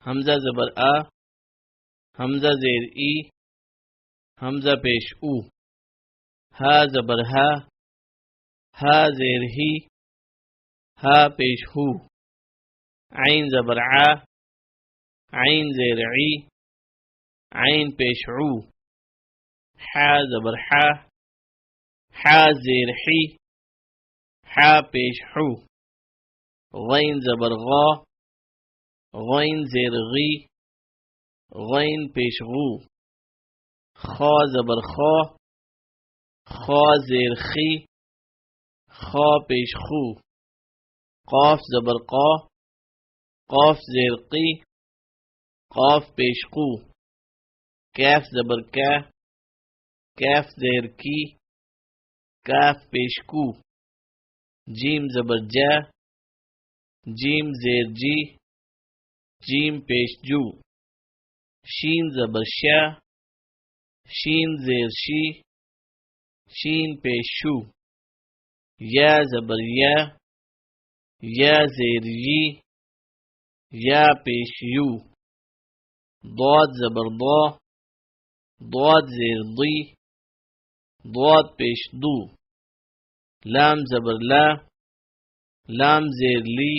हमजा ज़बर आ, हमजा ज़ेर ई, हमजा पेश ऊ। हा ज़बर हा, हा ज़ेर ही, हा पेश हू। आइन ज़बर आ, आइन ज़ेर ई, आइन पेश ऊ। हा ज़बर हा, हा ज़ेर ही, हा पेश हू। गैन ज़बर गा, गैन ज़ेर गी, गैन पेश गू। खा ज़बर खा, खा ज़ेर खी, खा पेश खू। काफ ज़बर का, काफ ज़ेर की, काफ पेश कू। कैफ ज़बर कै, कैफ ज़ेर की, कैफ पेश कू। जीम ज़बर जा, जीम ज़ेर जी, जीम पेश जू। शीन ज़बर शा, शीन ज़ेर शी, शीन पेश शू। या ज़बर या, या ज़ेर यी, या पेश यू। दाद ज़बर दा, दाद ज़ेर दी, दाद पेश दू। लाम ज़बर ला, लाम ज़ेर ली,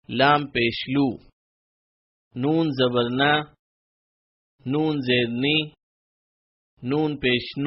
लाम पेश लू। नून ज़बर ना, नून ज़ेर नी, नून पेश नू।